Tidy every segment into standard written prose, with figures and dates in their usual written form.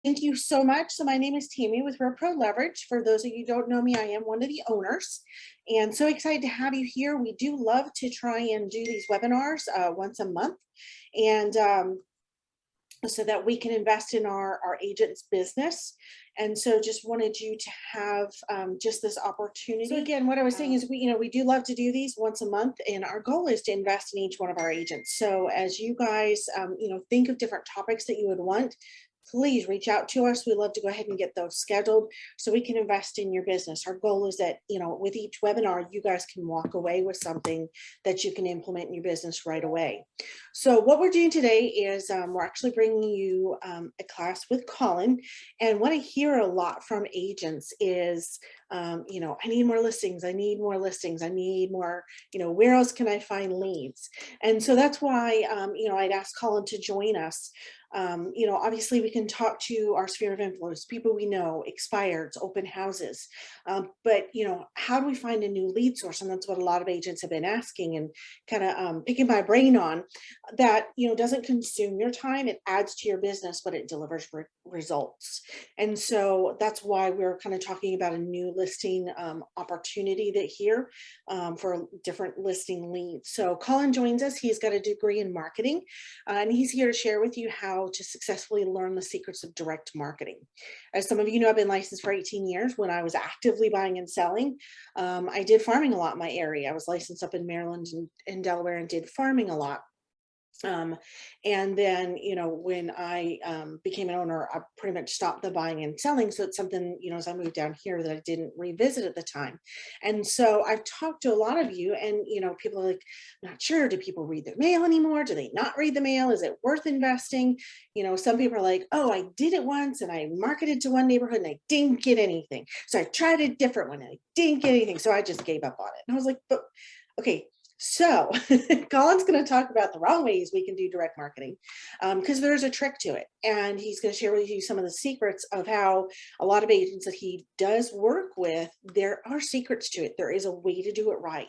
Thank you so much. So my name is Tammy with RealPro Leverage. For those of you who don't know me, I am one of the owners, and so excited to have you here. We do love to try and do these webinars once a month, and so that we can invest in our agent's business. And so just wanted you to have just this opportunity. So again, what I was saying is we do love to do these once a month, and our goal is to invest in each one of our agents. So as you guys think of different topics that you would want, please reach out to us. We love to go ahead and get those scheduled so we can invest in your business. Our goal is that, with each webinar, you guys can walk away with something that you can implement in your business right away. So what we're doing today is we're actually bringing you a class with Colin. And what I hear a lot from agents is, I need more listings. I need more listings. I need more, where else can I find leads? And so that's why, I'd ask Colin to join us. Obviously we can talk to our sphere of influence, people we know, expireds, open houses. But how do we find a new lead source? And that's what a lot of agents have been asking and kind of picking my brain on. That, doesn't consume your time. It adds to your business, but it delivers results. And so that's why we're kind of talking about a new listing opportunity here for different listing leads. So Colin joins us. He's got a degree in marketing, and he's here to share with you how to successfully learn the secrets of direct marketing. As some of you know, I've been licensed for 18 years. When I was actively buying and selling, I did farming a lot in my area. I was licensed up in Maryland and Delaware and did farming a lot. And then, when I became an owner, I pretty much stopped the buying and selling. So it's something, as I moved down here, that I didn't revisit at the time. And so I've talked to a lot of you, and, people are like, not sure, do people read their mail anymore? Do they not read the mail? Is it worth investing? Some people are like, oh, I did it once and I marketed to one neighborhood and I didn't get anything. So I tried a different one and I didn't get anything. So I just gave up on it. And I was like, but okay. So Colin's going to talk about the wrong ways we can do direct marketing, because there's a trick to it. And he's going to share with you some of the secrets of how a lot of agents that he does work with, there are secrets to it. There is a way to do it right.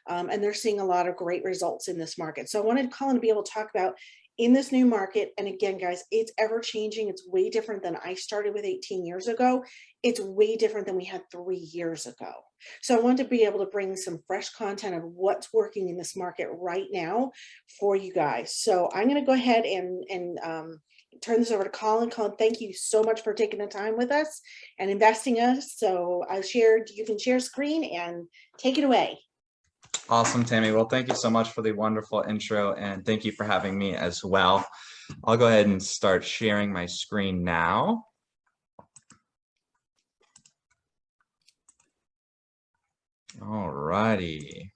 And they're seeing a lot of great results in this market. So I wanted Colin to be able to talk about in this new market. And again, guys, it's ever changing. It's way different than I started with 18 years ago. It's way different than we had 3 years ago. So I wanted to be able to bring some fresh content of what's working in this market right now for you guys. So I'm going to go ahead and turn this over to Colin. Colin, thank you so much for taking the time with us and investing us. So you can share screen and take it away. Awesome, Tammy. Well, thank you so much for the wonderful intro, and thank you for having me as well. I'll go ahead and start sharing my screen now. All righty.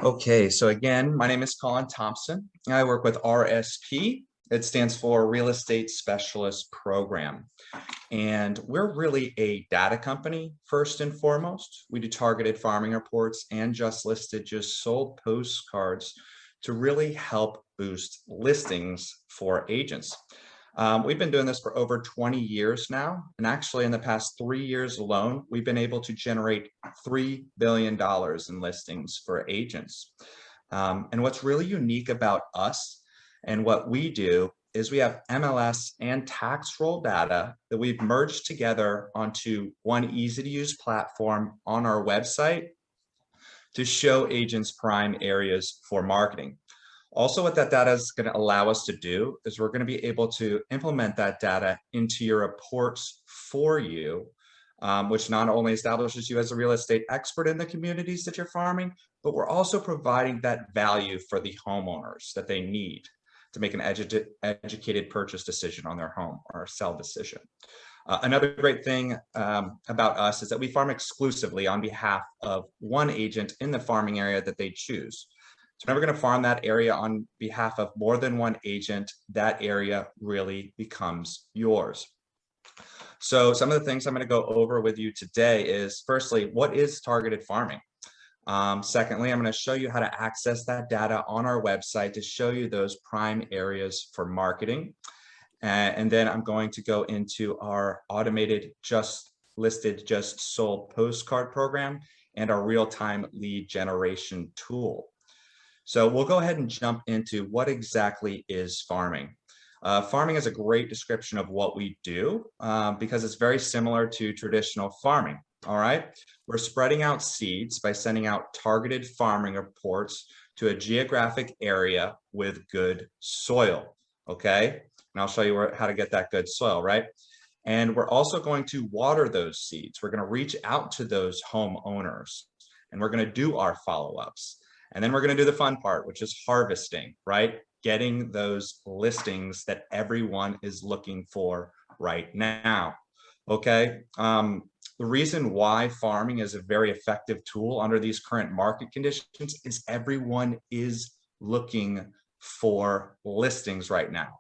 Okay, so again, my name is Colin Thompson. I work with RSP. It stands for Real Estate Specialist Program. And we're really a data company, first and foremost. We do targeted farming reports and just listed, just sold postcards to really help boost listings for agents. We've been doing this for over 20 years now. And actually in the past 3 years alone, we've been able to generate $3 billion in listings for agents. And what's really unique about us and what we do is we have MLS and tax roll data that we've merged together onto one easy to use platform on our website to show agents prime areas for marketing. Also, what that data is going to allow us to do is we're going to be able to implement that data into your reports for you, which not only establishes you as a real estate expert in the communities that you're farming, but we're also providing that value for the homeowners that they need to make an educated purchase decision on their home or sell decision. Another great thing about us is that we farm exclusively on behalf of one agent in the farming area that they choose. So now we're going to farm that area on behalf of more than one agent. That area really becomes yours. So some of the things I'm going to go over with you today is, firstly, what is targeted farming? Secondly, I'm going to show you how to access that data on our website to show you those prime areas for marketing. And then I'm going to go into our automated just listed, just sold postcard program and our real-time lead generation tool. So we'll go ahead and jump into what exactly is farming. Farming is a great description of what we do because it's very similar to traditional farming. All right. We're spreading out seeds by sending out targeted farming reports to a geographic area with good soil. Okay. And I'll show you how to get that good soil, right? And we're also going to water those seeds. We're going to reach out to those homeowners and we're going to do our follow-ups. And then we're going to do the fun part, which is harvesting, right? Getting those listings that everyone is looking for right now. Okay. The reason why farming is a very effective tool under these current market conditions is everyone is looking for listings right now.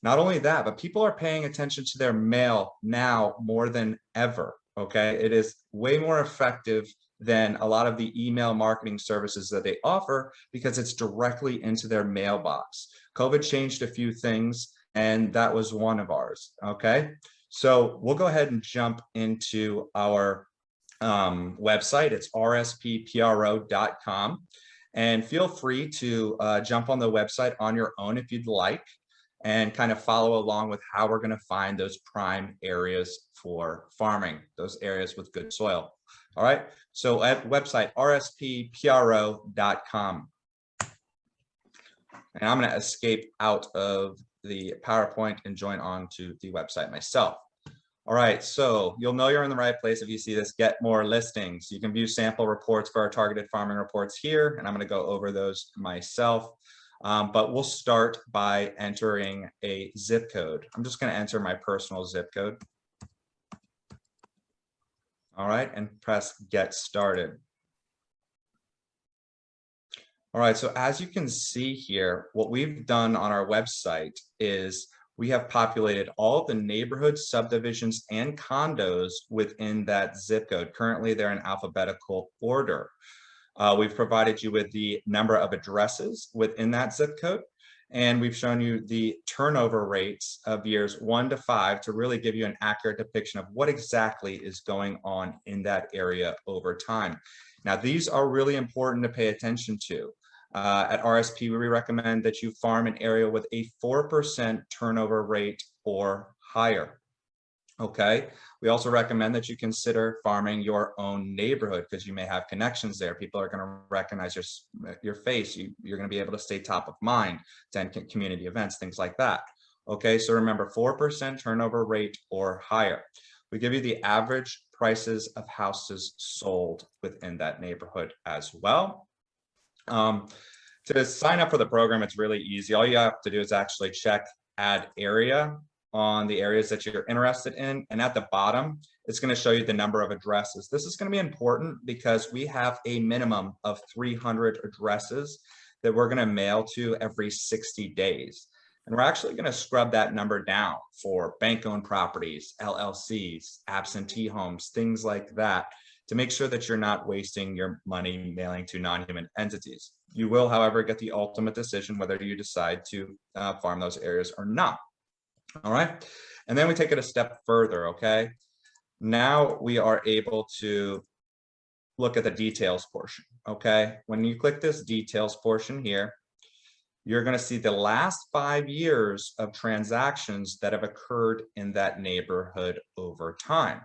Not only that, but people are paying attention to their mail now more than ever. Okay. It is way more effective than a lot of the email marketing services that they offer because it's directly into their mailbox. COVID changed a few things, and that was one of ours. Okay. So we'll go ahead and jump into our website. It's rspPRO.com. And feel free to jump on the website on your own if you'd like, and kind of follow along with how we're going to find those prime areas for farming, those areas with good soil. All right. So at website rspPRO.com. And I'm going to escape out of the PowerPoint and join on to the website myself. All right, so you'll know you're in the right place if you see this get more listings. You can view sample reports for our targeted farming reports here, and I'm going to go over those myself. But we'll start by entering a zip code. I'm just going to enter my personal zip code. All right, and press get started. All right, so as you can see here, what we've done on our website is we have populated all the neighborhoods, subdivisions, and condos within that zip code. Currently, they're in alphabetical order. We've provided you with the number of addresses within that zip code, and we've shown you the turnover rates of years 1 to 5 to really give you an accurate depiction of what exactly is going on in that area over time. Now, these are really important to pay attention to. At RSP, we recommend that you farm an area with a 4% turnover rate or higher. Okay. We also recommend that you consider farming your own neighborhood because you may have connections there. People are going to recognize your face. You're going to be able to stay top of mind, attend community events, things like that. Okay. So remember, 4% turnover rate or higher. We give you the average prices of houses sold within that neighborhood as well. To sign up for the program, it's really easy. All you have to do is actually check add area on the areas that you're interested in. And at the bottom, it's going to show you the number of addresses. This is going to be important because we have a minimum of 300 addresses that we're going to mail to every 60 days. And we're actually going to scrub that number down for bank-owned properties, LLCs, absentee homes, things like that, to make sure that you're not wasting your money mailing to non-human entities. You will, however, get the ultimate decision whether you decide to farm those areas or not. All right. And then we take it a step further. Okay. Now we are able to look at the details portion. Okay. When you click this details portion here, you're going to see the last 5 years of transactions that have occurred in that neighborhood over time.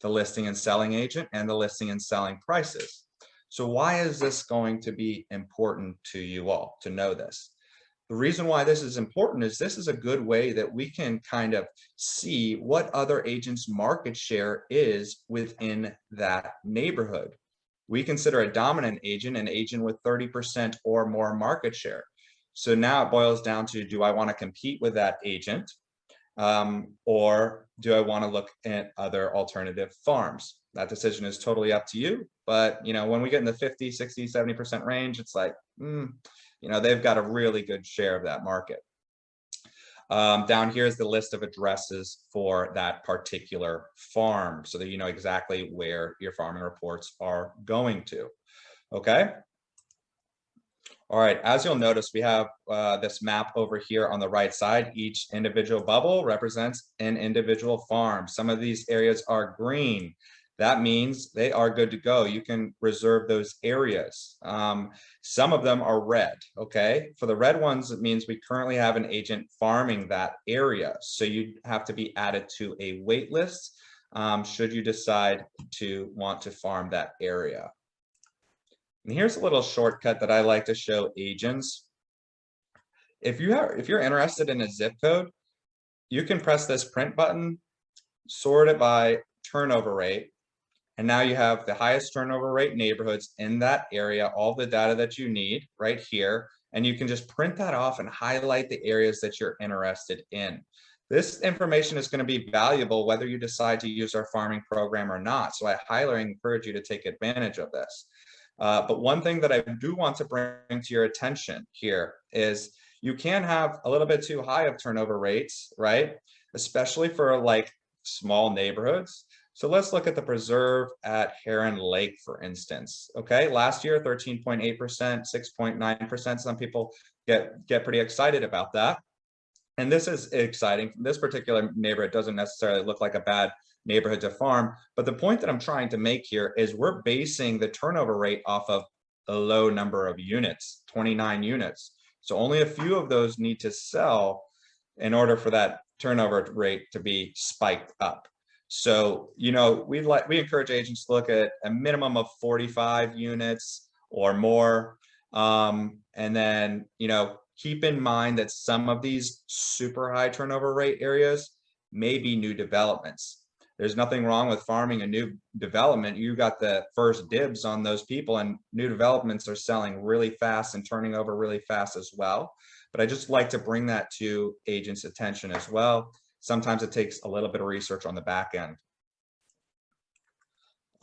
The listing and selling agent and the listing and selling prices. So why is this going to be important to you all to know this? The reason why this is important is this is a good way that we can kind of see what other agents' market share is within that neighborhood. We consider a dominant agent an agent with 30% or more market share. So now it boils down to, do I want to compete with that agent? Or do I want to look at other alternative farms? That decision is totally up to you. But, you know, when we get in the 50, 60, 70% range, it's like, you know, they've got a really good share of that market. Down here is the list of addresses for that particular farm so that you know exactly where your farming reports are going to. Okay. All right, as you'll notice, we have this map over here on the right side. Each individual bubble represents an individual farm. Some of these areas are green. that means they are good to go. You can reserve those areas. Some of them are red, okay? For the red ones, it means we currently have an agent farming that area. So you have to be added to a wait list should you decide to want to farm that area. And here's a little shortcut that I like to show agents. If you're interested in a zip code, you can press this print button, sort it by turnover rate, and now you have the highest turnover rate neighborhoods in that area, all the data that you need right here, and you can just print that off and highlight the areas that you're interested in. This information is going to be valuable whether you decide to use our farming program or not, so I highly encourage you to take advantage of this. But one thing that I do want to bring to your attention here is you can have a little bit too high of turnover rates, right? Especially for like small neighborhoods. So let's look at the preserve at Heron Lake, for instance. Okay, last year, 13.8%, 6.9%. Some people get pretty excited about that. And this is exciting. This particular neighborhood doesn't necessarily look like a bad neighborhood to farm. But the point that I'm trying to make here is we're basing the turnover rate off of a low number of units, 29 units. So only a few of those need to sell in order for that turnover rate to be spiked up. So, you know, we encourage agents to look at a minimum of 45 units or more. And then, you know, keep in mind that some of these super high turnover rate areas may be new developments. There's nothing wrong with farming a new development. You got the first dibs on those people, and new developments are selling really fast and turning over really fast as well. But I just like to bring that to agents' attention as well. Sometimes it takes a little bit of research on the back end.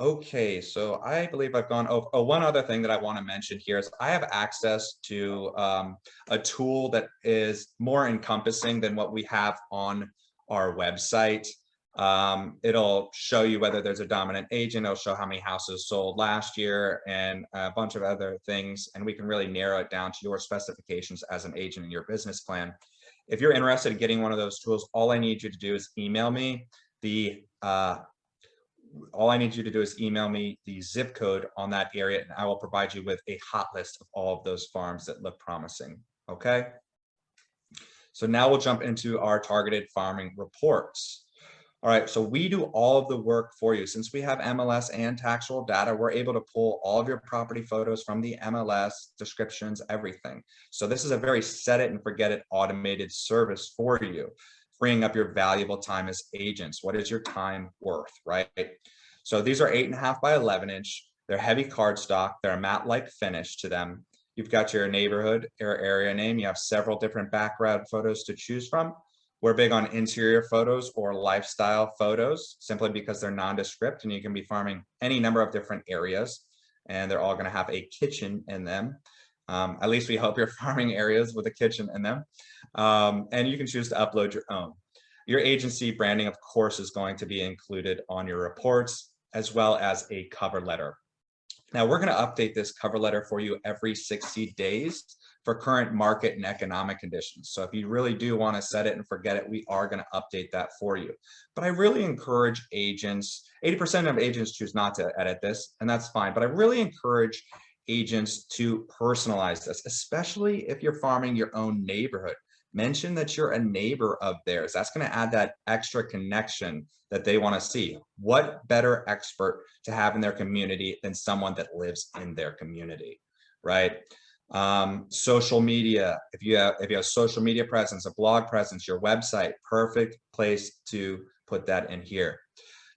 Okay, so I believe I've gone over. Oh, one other thing that I want to mention here is I have access to a tool that is more encompassing than what we have on our website. It'll show you whether there's a dominant agent. It'll show how many houses sold last year and a bunch of other things. And we can really narrow it down to your specifications as an agent in your business plan. If you're interested in getting one of those tools, all I need you to do is email me the zip code on that area, and I will provide you with a hot list of all of those farms that look promising. Okay. So now we'll jump into our targeted farming reports. All right, so we do all of the work for you. Since we have MLS and taxable data, we're able to pull all of your property photos from the MLS, descriptions, everything. So this is a very set it and forget it automated service for you, freeing up your valuable time as agents. What is your time worth, right? So these are 8.5 by 11 inch. They're heavy cardstock. They're a matte-like finish to them. You've got your neighborhood or area name. You have several different background photos to choose from. We're big on interior photos or lifestyle photos simply because they're nondescript and you can be farming any number of different areas and they're all going to have a kitchen in them. At least we hope you're farming areas with a kitchen in them. And you can choose to upload your own. Your agency branding, of course, is going to be included on your reports as well as a cover letter. Now we're going to update this cover letter for you every 60 days for current market and economic conditions. So if you really do want to set it and forget it, we are going to update that for you. But I really encourage agents, 80% of agents choose not to edit this, and that's fine. But I really encourage agents to personalize this, especially if you're farming your own neighborhood. Mention that you're a neighbor of theirs. That's going to add that extra connection that they want to see. What better expert to have in their community than someone that lives in their community, right? Social media, if you have social media presence, a blog presence, your website, perfect place to put that in here.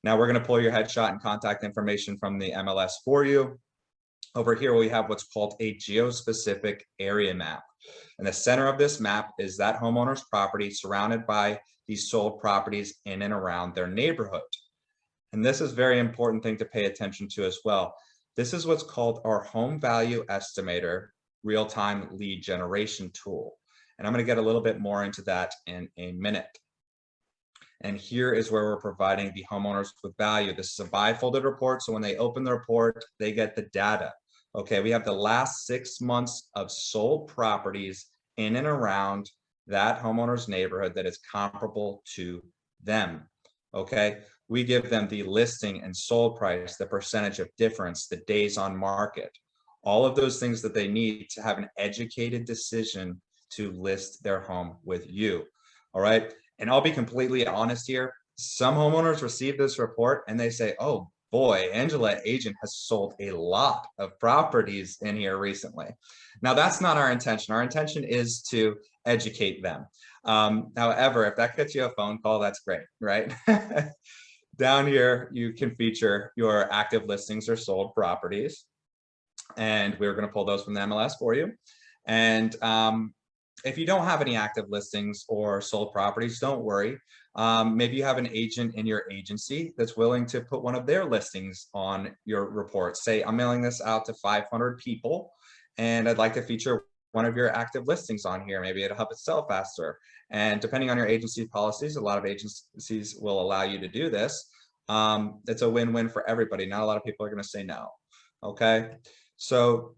Now we're going to pull your headshot and contact information from the MLS for you. Over here, we have what's called a geospecific area map. And the center of this map is that homeowner's property surrounded by these sold properties in and around their neighborhood. And this is a very important thing to pay attention to as well. This is what's called our home value estimator real-time lead generation tool. And I'm going to get a little bit more into that in a minute. And here is where we're providing the homeowners with value. This is a bifolded report. So when they open the report, they get the data. Okay, we have the last 6 months of sold properties in and around that homeowner's neighborhood that is comparable to them. Okay, We give them the listing and sold price, the percentage of difference, the days on market, all of those things that they need to have an educated decision to list their home with you. All right. And I'll be completely honest here. Some homeowners receive this report and they say, oh boy, Angela Agent has sold a lot of properties in here recently. Now, that's not our intention. Our intention is to educate them. However, if that gets you a phone call, that's great, right? Down here, you can feature your active listings or sold properties. And we're going to pull those from the MLS for you. And if you don't have any active listings or sold properties, don't worry. Maybe you have an agent in your agency that's willing to put one of their listings on your report. Say, I'm mailing this out to 500 people, and I'd like to feature one of your active listings on here. Maybe it'll help it sell faster. And depending on your agency policies, a lot of agencies will allow you to do this. It's a win-win for everybody. Not a lot of people are going to say no. Okay. So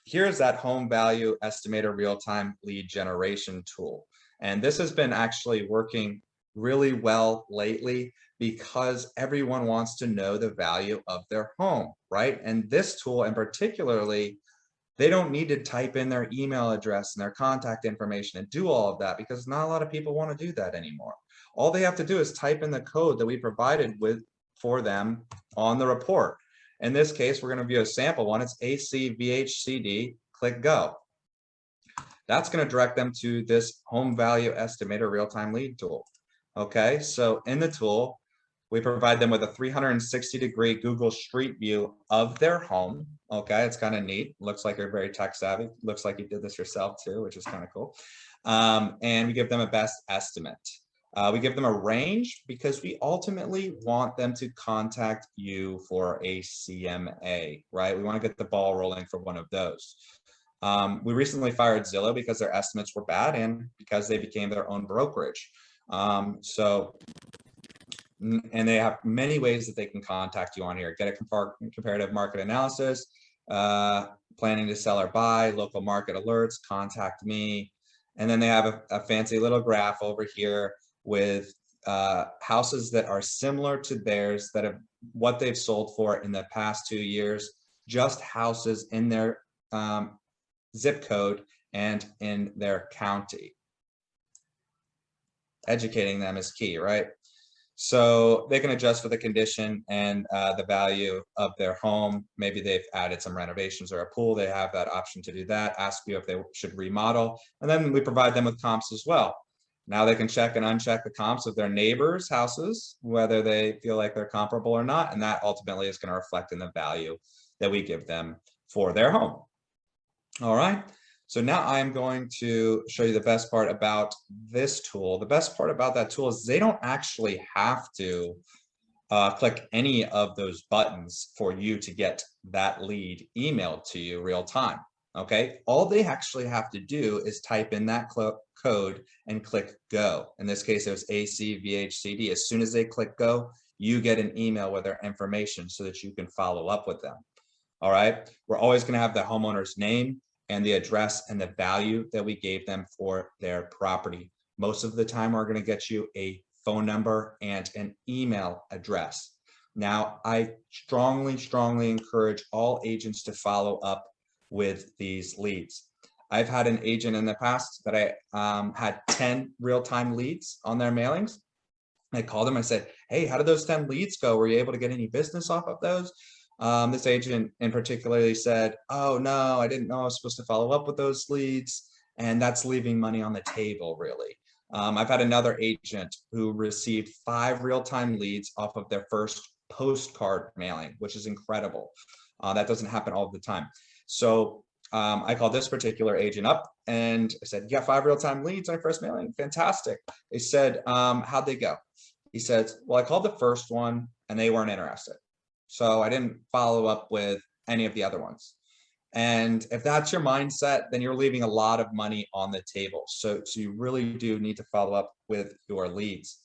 here's that home value estimator real-time lead generation tool. And this has been actually working really well lately because everyone wants to know the value of their home, right? And this tool in particularly, they don't need to type in their email address and their contact information and do all of that because not a lot of people want to do that anymore. All they have to do is type in the code that we provided for them on the report. In this case, we're going to view a sample one. It's ACVHCD, click go. That's going to direct them to this home value estimator real-time lead tool. Okay, so in the tool, we provide them with a 360-degree Google Street View of their home. Okay, it's kind of neat. Looks like you're very tech savvy. Looks like you did this yourself too, which is kind of cool. And we give them a best estimate. We give them a range because we ultimately want them to contact you for a CMA, right? We want to get the ball rolling for one of those. We recently fired Zillow because their estimates were bad and because they became their own brokerage. And they have many ways that they can contact you on here. Get a comparative market analysis, planning to sell or buy, local market alerts, contact me. And then they have a fancy little graph over here with houses that are similar to theirs, that have what they've sold for in the past 2 years, just houses in their zip code and in their county. Educating them is key, right? So they can adjust for the condition and the value of their home. Maybe they've added some renovations or a pool. They have that option to do that. Ask you if they should remodel. And then we provide them with comps as well. Now they can check and uncheck the comps of their neighbors' houses, whether they feel like they're comparable or not. And that ultimately is going to reflect in the value that we give them for their home. All right. So now I'm going to show you the best part about this tool. The best part about that tool is they don't actually have to click any of those buttons for you to get that lead emailed to you real time. Okay, all they actually have to do is type in that code and click go. In this case, it was ACVHCD. As soon as they click go, you get an email with their information so that you can follow up with them. All right, we're always going to have the homeowner's name and the address and the value that we gave them for their property. Most of the time, we're going to get you a phone number and an email address. Now, I strongly encourage all agents to follow up with these leads. I've had an agent in the past that I had 10 real-time leads on their mailings. I called them, I said, hey, how did those 10 leads go? Were you able to get any business off of those? This agent in particularly said, oh no, I didn't know I was supposed to follow up with those leads. And that's leaving money on the table, really. I've had another agent who received 5 real-time leads off of their first postcard mailing, which is incredible. That doesn't happen all the time. So I called this particular agent up and I said, you got 5 real-time leads on your first mailing? Fantastic. They said, how'd they go? He said, well, I called the first one and they weren't interested. So I didn't follow up with any of the other ones. And if that's your mindset, then you're leaving a lot of money on the table. So you really do need to follow up with your leads.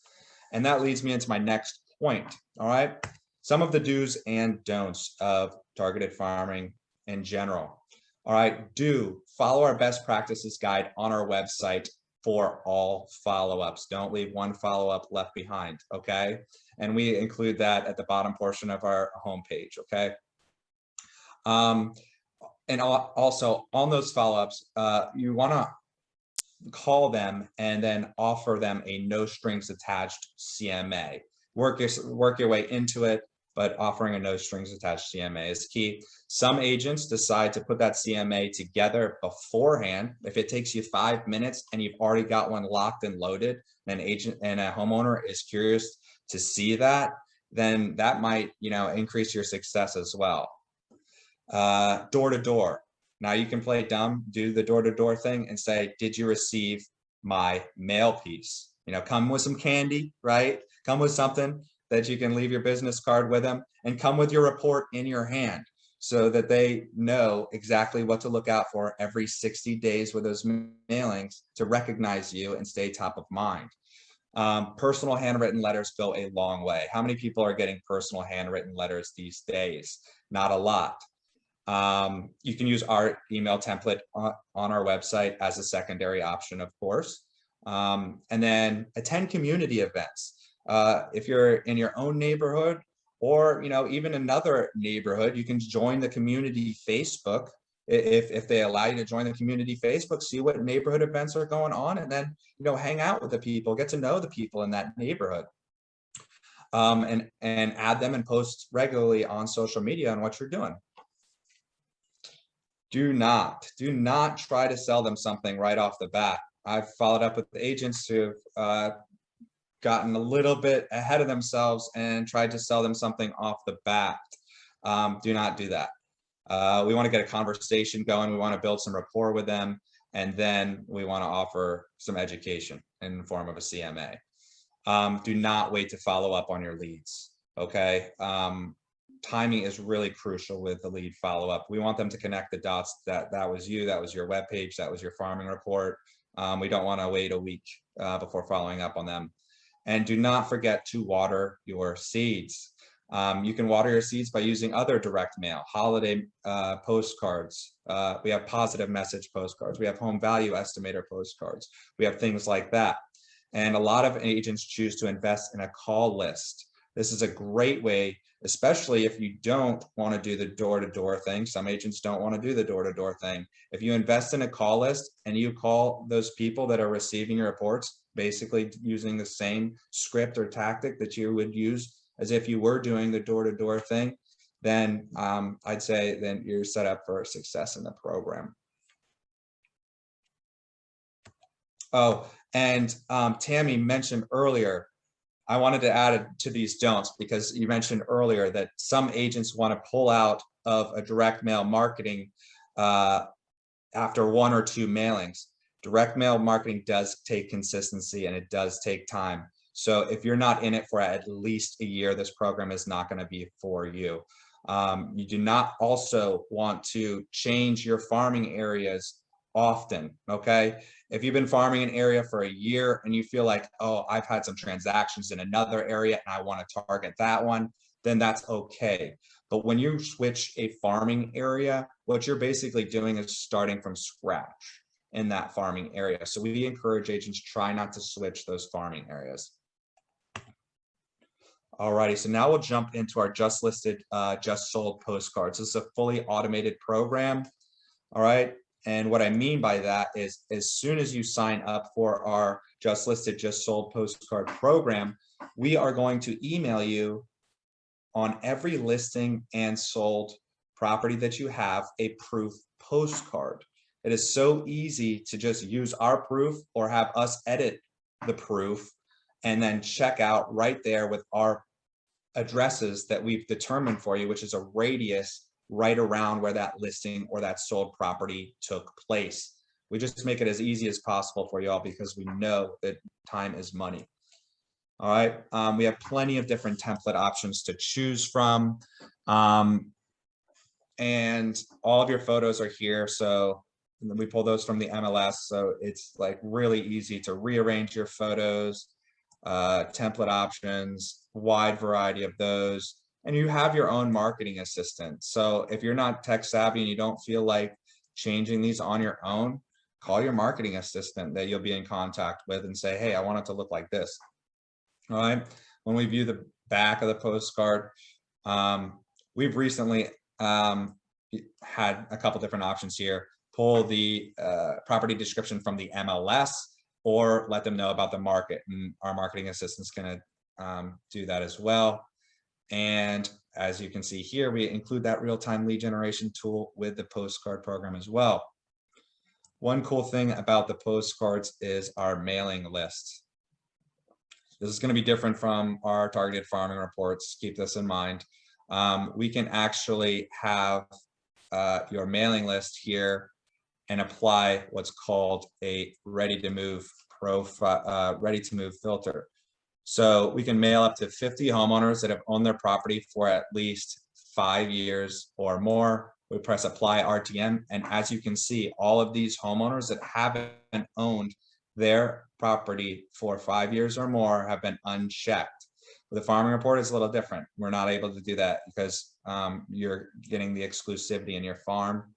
And that leads me into my next point. All right. Some of the do's and don'ts of targeted farming in general. All right. Do follow our best practices guide on our website for all follow-ups. Don't leave one follow-up left behind, okay? And we include that at the bottom portion of our homepage, okay? And also on those follow-ups, you wanna call them and then offer them a no strings attached CMA. Work your way into it, but offering a no strings attached CMA is key. Some agents decide to put that CMA together beforehand. If it takes you 5 minutes and you've already got one locked and loaded, and an agent and a homeowner is curious to see that, then that might, increase your success as well. Door to door. Now you can play dumb, do the door-to-door thing and say, did you receive my mail piece? Come with some candy, right? Come with something that you can leave your business card with them, and come with your report in your hand so that they know exactly what to look out for every 60 days with those mailings to recognize you and stay top of mind. Personal handwritten letters go a long way. How many people are getting personal handwritten letters these days? Not a lot. You can use our email template on our website as a secondary option, of course. And then attend community events. If you're in your own neighborhood or, even another neighborhood, you can join the community Facebook. If they allow you to join the community Facebook, see what neighborhood events are going on, and then, hang out with the people, get to know the people in that neighborhood. And add them and post regularly on social media on what you're doing. Do not try to sell them something right off the bat. I've followed up with the agents who've gotten a little bit ahead of themselves and tried to sell them something off the bat. Do not do that. We want to get a conversation going. We want to build some rapport with them. And then we want to offer some education in the form of a CMA. Do not wait to follow up on your leads, okay? Timing is really crucial with the lead follow-up. We want them to connect the dots that was you, that was your webpage, that was your farming report. We don't want to wait a week before following up on them. And do not forget to water your seeds. You can water your seeds by using other direct mail, holiday postcards. We have positive message postcards. We have home value estimator postcards. We have things like that. And a lot of agents choose to invest in a call list. This is a great way, especially if you don't want to do the door-to-door thing. Some agents don't want to do the door-to-door thing. If you invest in a call list and you call those people that are receiving your reports, basically using the same script or tactic that you would use as if you were doing the door-to-door thing, then I'd say then you're set up for success in the program. Oh, and Tammy mentioned earlier, I wanted to add it to these don'ts because you mentioned earlier that some agents want to pull out of a direct mail marketing after 1 or 2 mailings. Direct mail marketing does take consistency and it does take time. So if you're not in it for at least a year, this program is not going to be for you. You do not also want to change your farming areas often, okay? If you've been farming an area for a year and you feel like, oh, I've had some transactions in another area and I want to target that one, then that's okay. But when you switch a farming area, what you're basically doing is starting from scratch in that farming area. So we encourage agents try not to switch those farming areas. Alrighty, so now we'll jump into our just listed, just sold postcards. This is a fully automated program. All right. And what I mean by that is as soon as you sign up for our just listed, just sold postcard program, we are going to email you on every listing and sold property that you have a proof postcard. It is so easy to just use our proof or have us edit the proof and then check out right there with our addresses that we've determined for you, which is a radius right around where that listing or that sold property took place. We just make it as easy as possible for y'all because we know that time is money. All right, we have plenty of different template options to choose from. And all of your photos are here. So we pull those from the MLS. So it's like really easy to rearrange your photos, template options, wide variety of those. And you have your own marketing assistant. So if you're not tech savvy and you don't feel like changing these on your own, call your marketing assistant that you'll be in contact with and say, hey, I want it to look like this. All right. When we view the back of the postcard, we've recently had a couple different options here. Pull the property description from the MLS or let them know about the market, and our marketing assistant's going to do that as well. And as you can see here, we include that real-time lead generation tool with the postcard program as well. One cool thing about the postcards is our mailing list. This is going to be different from our targeted farming reports. Keep this in mind. We can actually have your mailing list here and apply what's called a ready to move profile, ready to move filter. So we can mail up to 50 homeowners that have owned their property for at least 5 years or more. We press apply RTM, and as you can see, all of these homeowners that haven't owned their property for 5 years or more have been unchecked. With the farming report, it's a little different. We're not able to do that because you're getting the exclusivity in your farm.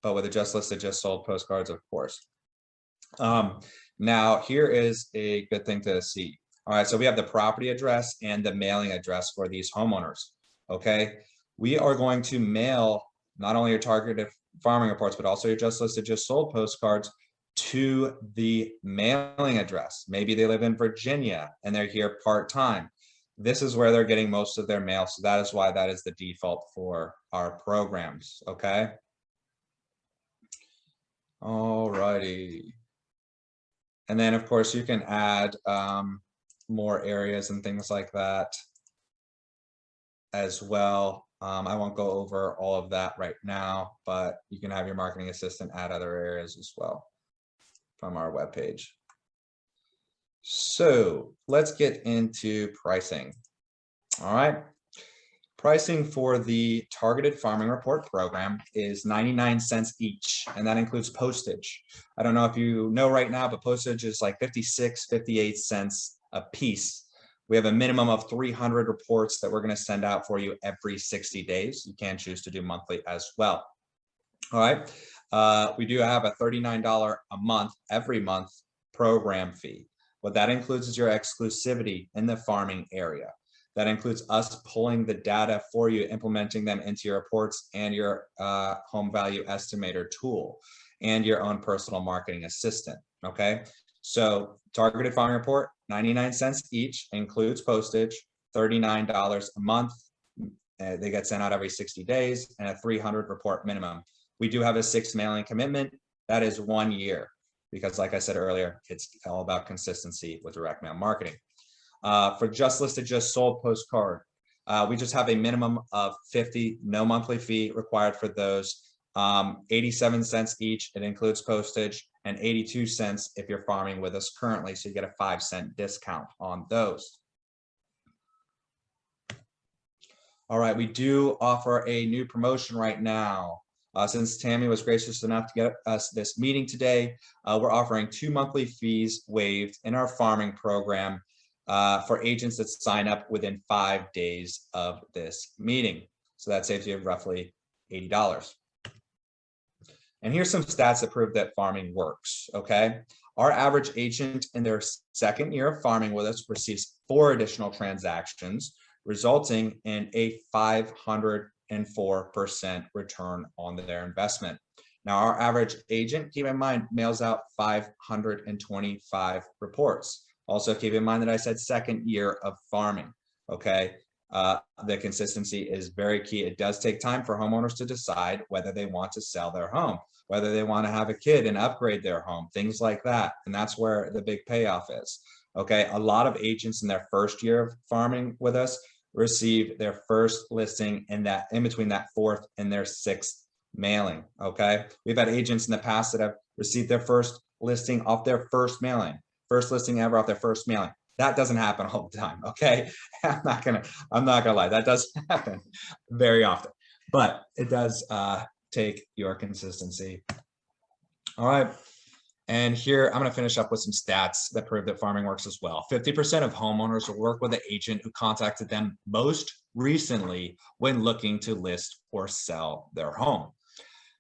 But with the just listed, just sold postcards, of course. Now, here is a good thing to see. All right, so we have the property address and the mailing address for these homeowners. Okay, we are going to mail not only your targeted farming reports, but also your just listed, just sold postcards to the mailing address. Maybe they live in Virginia and they're here part-time. This is where they're getting most of their mail. So that is why that is the default for our programs. Okay. All righty. And then of course you can add more areas and things like that as well. I won't go over all of that right now, but you can have your marketing assistant add other areas as well from our webpage. So let's get into pricing. All right. Pricing for the targeted farming report program is 99 cents each, and that includes postage. I don't know if you know right now, but postage is like 56, 58 cents a piece. We have a minimum of 300 reports that we're going to send out for you every 60 days. You can choose to do monthly as well. All right. We do have a $39 a month, every month program fee. What that includes is your exclusivity in the farming area. That includes us pulling the data for you, implementing them into your reports and your home value estimator tool and your own personal marketing assistant. Okay. So targeted farming report, 99 cents each, includes postage, $39 a month. They get sent out every 60 days and a 300 report minimum. We do have a 6 mailing commitment. That is 1 year because like I said earlier, it's all about consistency with direct mail marketing. For just listed, just sold postcard, we just have a minimum of 50, no monthly fee required for those. 87 cents each, it includes postage, and 82 cents if you're farming with us currently, so you get a 5-cent discount on those. All right, we do offer a new promotion right now. Since Tammy was gracious enough to get us this meeting today, we're offering 2 monthly fees waived in our farming program for agents that sign up within 5 days of this meeting. So that saves you roughly $80. And here's some stats that prove that farming works, okay? Our average agent in their 2nd year of farming with us receives 4 additional transactions, resulting in a 504% return on their investment. Now, our average agent, keep in mind, mails out 525 reports. Also, keep in mind that I said 2nd year of farming, okay? The consistency is very key. It does take time for homeowners to decide whether they want to sell their home, whether they want to have a kid and upgrade their home, things like that. And that's where the big payoff is, okay? A lot of agents in their 1st year of farming with us receive their first listing in between that 4th and their 6th mailing, okay? We've had agents in the past that have received their first listing off their first mailing. First listing ever off their first mailing. That doesn't happen all the time, okay? I'm not gonna lie, that does happen very often, but it does take your consistency. All right, and here I'm gonna finish up with some stats that prove that farming works as well. 50% of homeowners will work with an agent who contacted them most recently when looking to list or sell their home.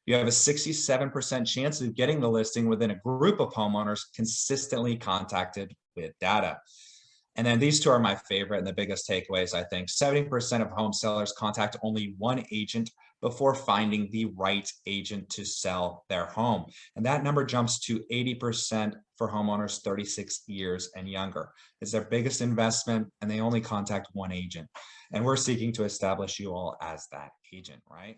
You have a 67% chance of getting the listing within a group of homeowners consistently contacted with data. And then these two are my favorite and the biggest takeaways, I think. 70% of home sellers contact only one agent before finding the right agent to sell their home. And that number jumps to 80% for homeowners 36 years and younger. It's their biggest investment and they only contact one agent. And we're seeking to establish you all as that agent, right?